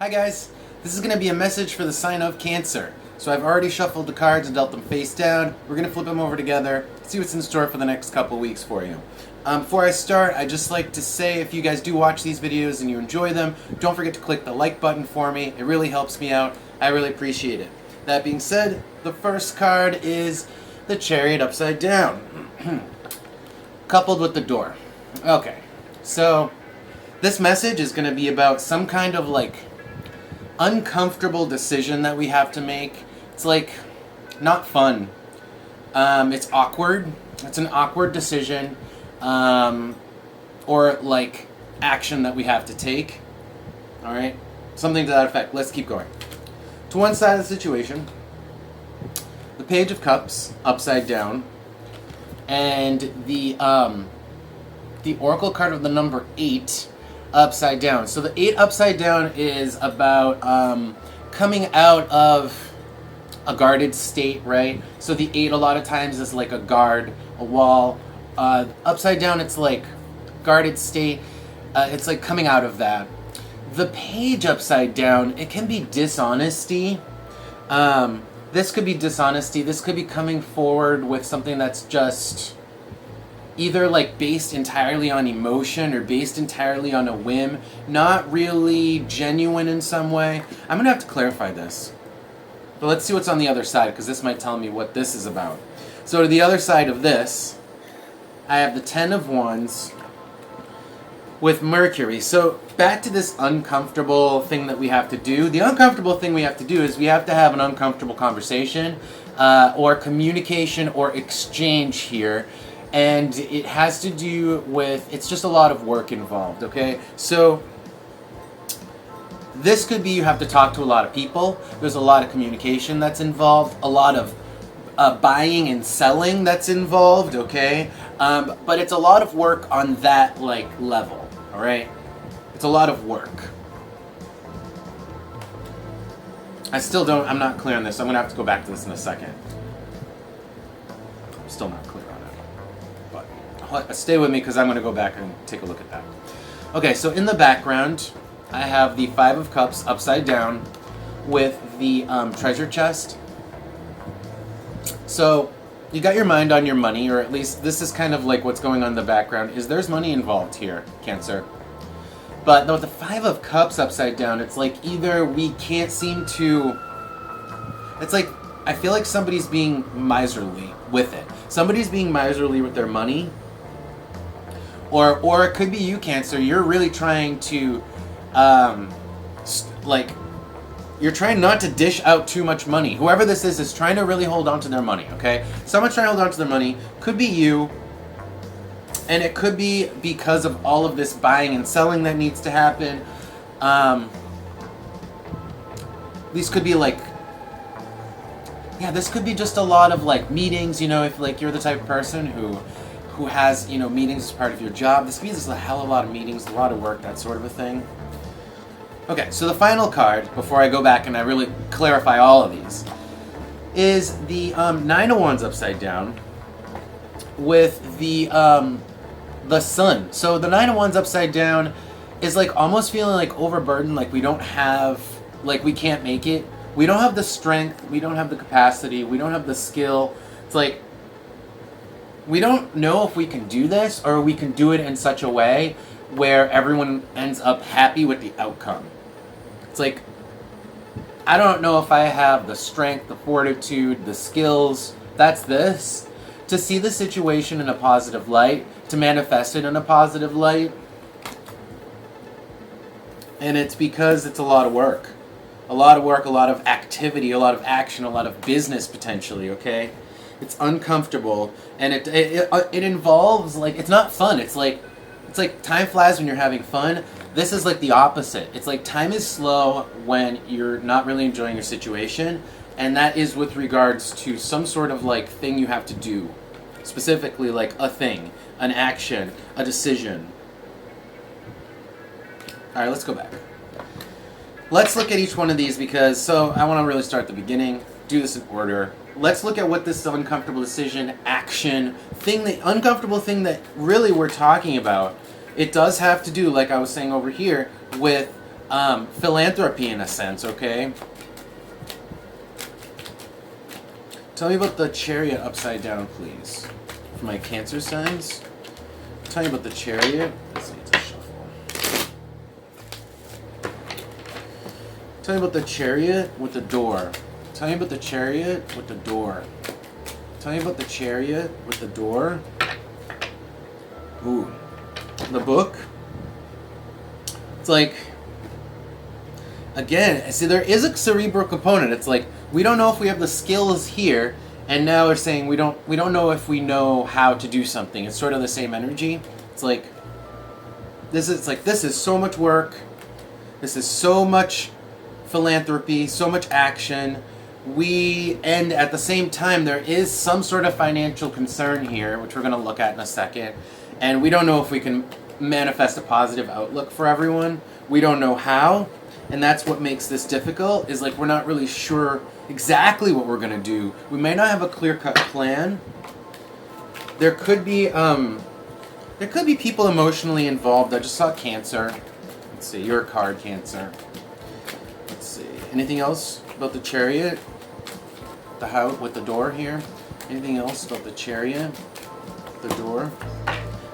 Hi guys, this is going to be a message for the sign of Cancer. So I've already shuffled the cards and dealt them face down. We're going to flip them over together, see what's in store for the next couple weeks for you. Before I start, I'd just like to say if you guys do watch these videos and you enjoy them, don't forget to click the like button for me. It really helps me out. I really appreciate it. That being said, the first card is the Chariot upside down, coupled with the door. Okay, so this message is going to be about some kind of uncomfortable decision that we have to make. It's not fun. It's awkward. It's an awkward decision, or action that we have to take. All right, something to that effect. Let's keep going. To one side of the situation, the Page of Cups upside down, and the Oracle card of the number 8 upside down. So the 8 upside down is about coming out of a guarded state, right? So the 8 a lot of times is like a guard, a wall. Upside down, it's like guarded state. It's like coming out of that. The Page upside down, it can be dishonesty. This could be dishonesty. This could be coming forward with something that's just either based entirely on emotion or based entirely on a whim, not really genuine in some way. I'm gonna have to clarify this. But let's see what's on the other side, because this might tell me what this is about. So to the other side of this, I have the 10 of Wands with Mercury. So back to this uncomfortable thing that we have to do. The uncomfortable thing we have to do is we have to have an uncomfortable conversation or communication or exchange here. And it has to do with, it's just a lot of work involved, okay? So this could be you have to talk to a lot of people. There's a lot of communication that's involved, a lot of buying and selling that's involved, okay? But it's a lot of work on that level, all right? It's a lot of work. I'm not clear on this. I'm gonna have to go back to this in a second. I'm still not clear on it. But stay with me because I'm gonna go back and take a look at that. Okay, so in the background, I have the 5 of Cups upside down with the treasure chest. So you got your mind on your money, or at least this is kind of what's going on in the background, is there's money involved here, Cancer. But with the 5 of Cups upside down, it's either we can't seem to... It's I feel like somebody's being miserly with it. Somebody's being miserly with their money. Or it could be you, Cancer. You're really trying to... you're trying not to dish out too much money. Whoever this is trying to really hold on to their money, okay? Someone's trying to hold on to their money. Could be you. And it could be because of all of this buying and selling that needs to happen. These could be this could be just a lot of meetings, if you're the type of person who has, meetings as part of your job. This means there's a hell of a lot of meetings, a lot of work, that sort of a thing. Okay, so the final card, before I go back and I really clarify all of these, is the 9 of Wands upside down with the Sun. So the 9 of Wands upside down is almost feeling overburdened, we don't have, we can't make it. We don't have the strength, we don't have the capacity, we don't have the skill. It's we don't know if we can do this, or we can do it in such a way where everyone ends up happy with the outcome. It's I don't know if I have the strength, the fortitude, the skills, that's this, to see the situation in a positive light, to manifest it in a positive light. And it's because it's a lot of work. A lot of work, a lot of activity, a lot of action, a lot of business potentially, okay? It's uncomfortable, and it involves, it's not fun. It's like time flies when you're having fun. This is the opposite. It's time is slow when you're not really enjoying your situation, and that is with regards to some sort of thing you have to do. Specifically a thing, an action, a decision. Alright, let's go back. Let's look at each one of these because, I want to really start at the beginning, do this in order. Let's look at what this uncomfortable decision, action, uncomfortable thing that really we're talking about. It does have to do, like I was saying over here, with philanthropy in a sense, okay? Tell me about the Chariot upside down, please. For my Cancer signs. Tell me about the Chariot. This needs a shuffle. Tell me about the Chariot with the door. Tell me about the Chariot with the door. Tell me about the Chariot with the door. Ooh. The book. It's like, again, see, there is a cerebral component. It's like, we don't know if we have the skills here, and now we're saying we don't know if we know how to do something. It's sort of the same energy. It's like, this is so much work. This is so much philanthropy, so much action. And at the same time, there is some sort of financial concern here, which we're going to look at in a second. And we don't know if we can manifest a positive outlook for everyone. We don't know how. And that's what makes this difficult, is like we're not really sure exactly what we're going to do. We may not have a clear-cut plan. There could be people emotionally involved. I just saw Cancer. Let's see, your card, Cancer. Let's see. Anything else about the Chariot? The house with the door here? Anything else about the Chariot? The door?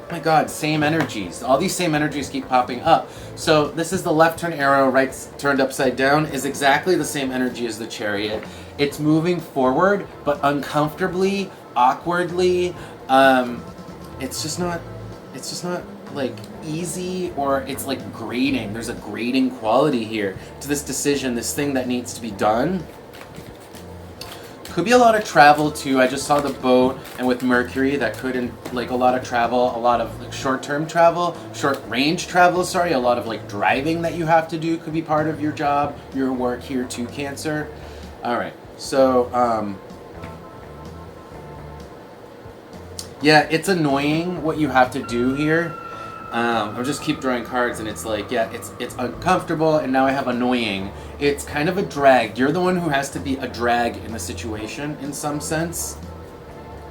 Oh my God, same energies. All these same energies keep popping up. So this is the left turn arrow, right turned upside down, is exactly the same energy as the Chariot. It's moving forward, but uncomfortably, awkwardly. It's just not like easy, or it's like grating. There's a grating quality here to this decision, this thing that needs to be done. Could be a lot of travel too. I just saw the boat, and with Mercury, that could, like, a lot of travel, a lot of like short-term travel, short-range travel, sorry, a lot of like driving that you have to do could be part of your job, your work here too, Cancer. All right, so, yeah, it's annoying what you have to do here. I'll just keep drawing cards, and it's like, yeah, it's uncomfortable, and now I have annoying. It's kind of a drag. You're the one who has to be a drag in the situation, in some sense.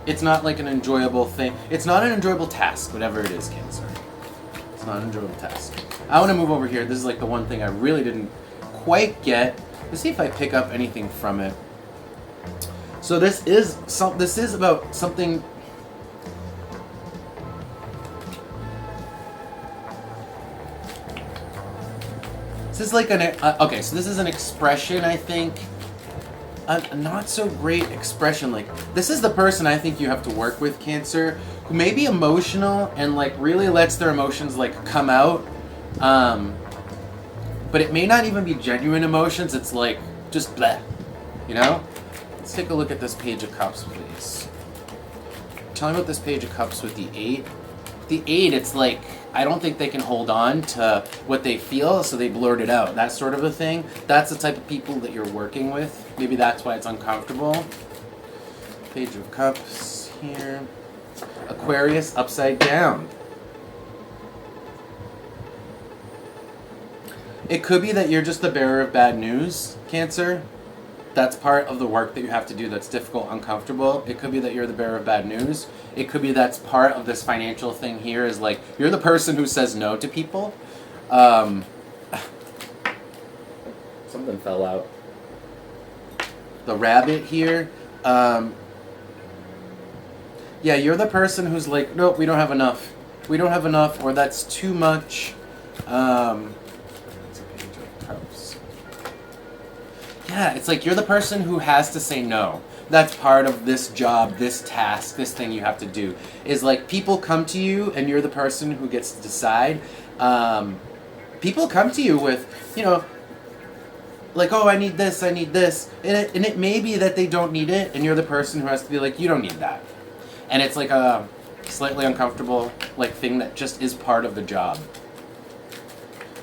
It's not like an enjoyable thing. It's not an enjoyable task, whatever it is, Cancer. It's not an enjoyable task. I want to move over here. This is like the one thing I really didn't quite get. Let's see if I pick up anything from it. So this is about something. This is like okay, so this is an expression, I think, a not so great expression. Like, this is the person I think you have to work with, Cancer, who may be emotional and like really lets their emotions like come out, but it may not even be genuine emotions. It's like just bleh, you know? Let's take a look at this Page of Cups, please. Tell me about this Page of Cups with the 8. The 8, it's like, I don't think they can hold on to what they feel, so they blurt it out. That sort of a thing. That's the type of people that you're working with. Maybe that's why it's uncomfortable. Page of Cups here. Aquarius upside down. It could be that you're just the bearer of bad news, Cancer. That's part of the work that you have to do that's difficult, uncomfortable. It could be that you're the bearer of bad news. It could be that's part of this financial thing here, is like, you're the person who says no to people. Something fell out. The rabbit here. Yeah, you're the person who's like, nope, we don't have enough. We don't have enough, or that's too much. Yeah, it's like you're the person who has to say no. That's part of this job, this task, this thing you have to do. Is like, people come to you and you're the person who gets to decide. People come to you with, you know, like, oh, I need this. And it may be that they don't need it, and you're the person who has to be like, you don't need that. And it's like a slightly uncomfortable like thing that just is part of the job.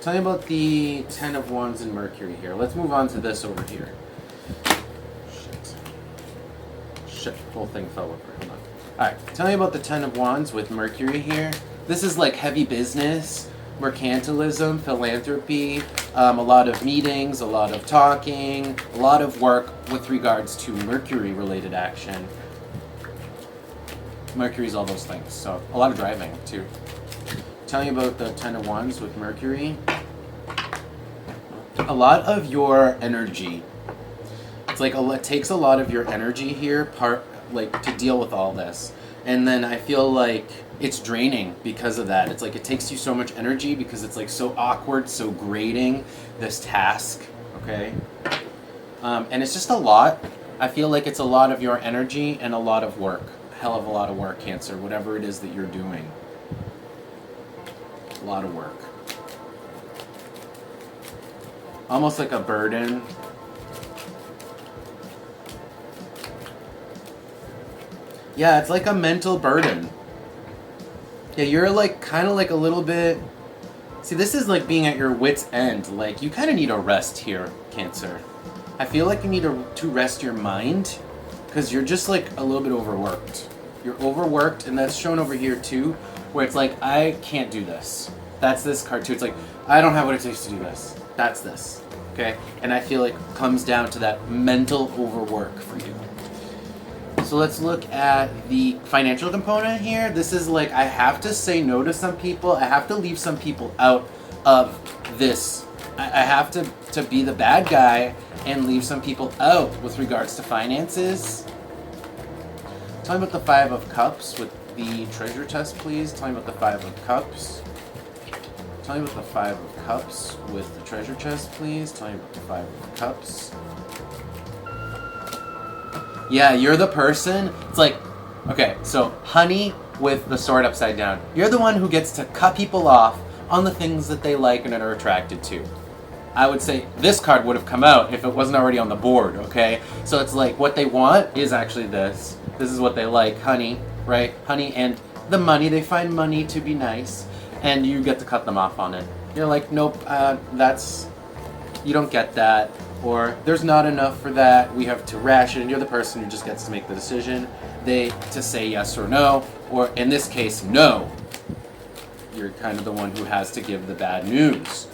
Tell me about the 10 of Wands and Mercury here. Let's move on to this over here. Shit, the whole thing fell over. Hold on. Alright, tell me about the 10 of Wands with Mercury here. This is like heavy business, mercantilism, philanthropy, a lot of meetings, a lot of talking, a lot of work with regards to Mercury-related action. Mercury's all those things, so a lot of driving, too. Tell me about the 10 of Wands with Mercury. a lot of your energy. It's like it takes a lot of your energy here, to deal with all this. And then I feel like it's draining because of that. It's like it takes you so much energy because it's like so awkward, so grating, this task, okay? And it's just a lot. I feel like it's a lot of your energy and a lot of work. A hell of a lot of work, Cancer, whatever it is that you're doing. A lot of work. Almost like a burden. Yeah, it's like a mental burden. Yeah, you're like kind of like a little bit... See, this is like being at your wit's end. Like, you kind of need a rest here, Cancer. I feel like you need to rest your mind because you're just like a little bit overworked. You're overworked, and that's shown over here too, where it's like, I can't do this. That's this card too. It's like, I don't have what it takes to do this. That's this. Okay? And I feel like it comes down to that mental overwork for you. So let's look at the financial component here. This is like, I have to say no to some people. I have to leave some people out of this. I have to be the bad guy and leave some people out with regards to finances. Tell me about the Five of Cups with the treasure chest, please. Tell me about the Five of Cups. Tell me about the Five of Cups with the treasure chest, please. Tell me about the Five of Cups. Yeah, you're the person. It's like, okay, so honey with the sword upside down. You're the one who gets to cut people off on the things that they like and are attracted to. I would say this card would have come out if it wasn't already on the board, okay? So it's like what they want is actually this. This is what they like, honey, right? Honey and the money. They find money to be nice, and you get to cut them off on it. You're like, nope, you don't get that. Or there's not enough for that, we have to ration. You're the person who just gets to make the decision. To say yes or no, or in this case, no. You're kind of the one who has to give the bad news.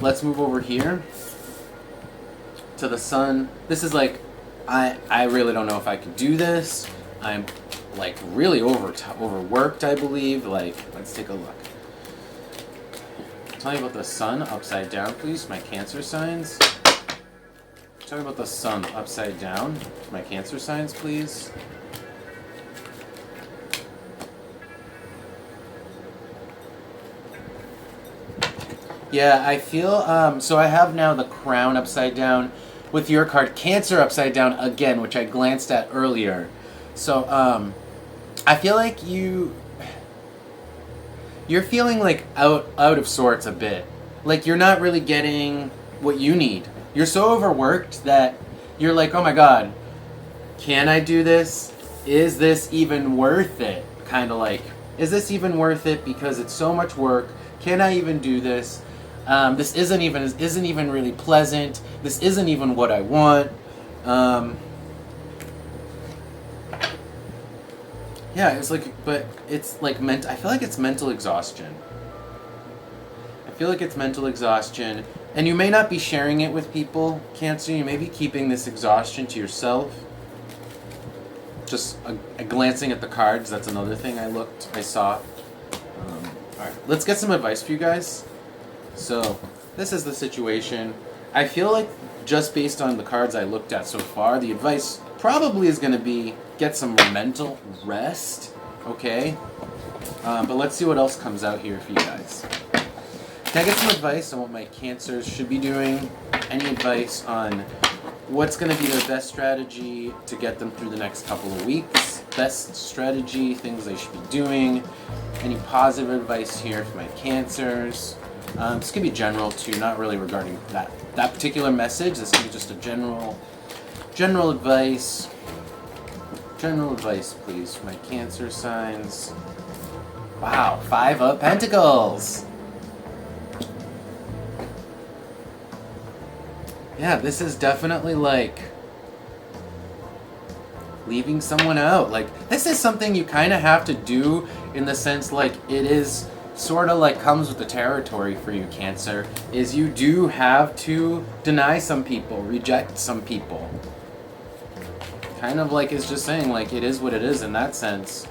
Let's move over here to the Sun. This is like, I really don't know if I can do this. I'm like really overworked, I believe. Like, let's take a look. Tell me about the Sun upside down, please, my Cancer signs. Tell me about the Sun upside down, my Cancer signs, please. Yeah, I feel, so I have now the Crown upside down with your card Cancer upside down again, which I glanced at earlier. So, I feel like you're feeling like out of sorts a bit. Like you're not really getting what you need. You're so overworked that you're like, oh my god, can I do this? Is this even worth it? Kind of like, is this even worth it because it's so much work? Can I even do this? This isn't even really pleasant. This isn't even what I want. Yeah, it's like, but it's like I feel like it's mental exhaustion. I feel like it's mental exhaustion. And you may not be sharing it with people, Cancer. You may be keeping this exhaustion to yourself. Just glancing at the cards, that's another thing I saw. Alright, let's get some advice for you guys. So, this is the situation. I feel like just based on the cards I looked at so far, the advice probably is going to be get some mental rest, okay? But let's see what else comes out here for you guys. Can I get some advice on what my Cancers should be doing? Any advice on what's going to be their best strategy to get them through the next couple of weeks? Best strategy, things they should be doing. Any positive advice here for my Cancers? This could be general too, not really regarding that particular message. This could be just a general advice. General advice, please, for my Cancer signs. Wow, 5 of Pentacles. Yeah, this is definitely like leaving someone out. Like, this is something you kind of have to do in the sense like it is sort of like comes with the territory for you, Cancer, is you do have to deny some people, reject some people. Kind of like it's just saying like it is what it is in that sense.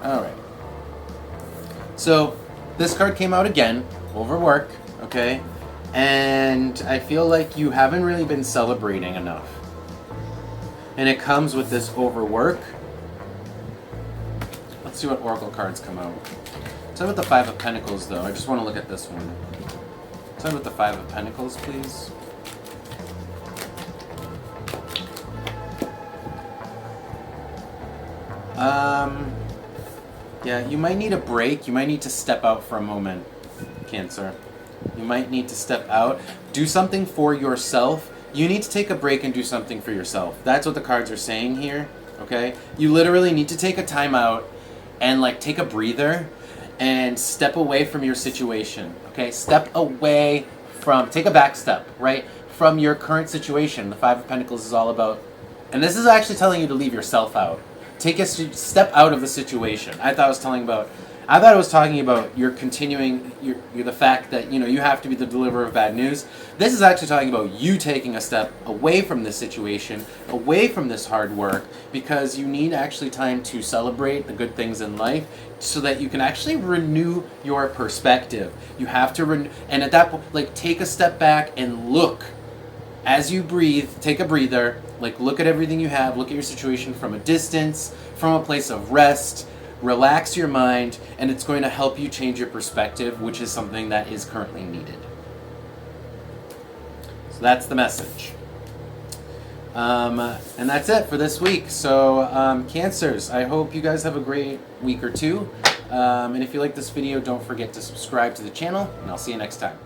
Alright. So, this card came out again, overwork, okay? And I feel like you haven't really been celebrating enough. And it comes with this overwork. Let's see what Oracle cards come out. Tell me about the Five of Pentacles, though. I just want to look at this one. Tell me about the Five of Pentacles, please. Yeah, you might need a break. You might need to step out for a moment, Cancer. You might need to step out. Do something for yourself. You need to take a break and do something for yourself. That's what the cards are saying here, okay? You literally need to take a time out and, like, take a breather and step away from your situation, okay? Step away from, take a back step, right? From your current situation. The Five of Pentacles is all about, and this is actually telling you to leave yourself out. Take a step out of the situation. I thought it was talking about you're continuing, you're the fact that, you know, you have to be the deliverer of bad news. This is actually talking about you taking a step away from this situation, away from this hard work, because you need actually time to celebrate the good things in life so that you can actually renew your perspective. You have to, and at that point, like, take a step back and look. As you breathe, take a breather, like, look at everything you have, look at your situation from a distance, from a place of rest, relax your mind, and it's going to help you change your perspective, which is something that is currently needed. So that's the message. And that's it for this week. So, Cancers, I hope you guys have a great week or two. And if you like this video, don't forget to subscribe to the channel, and I'll see you next time.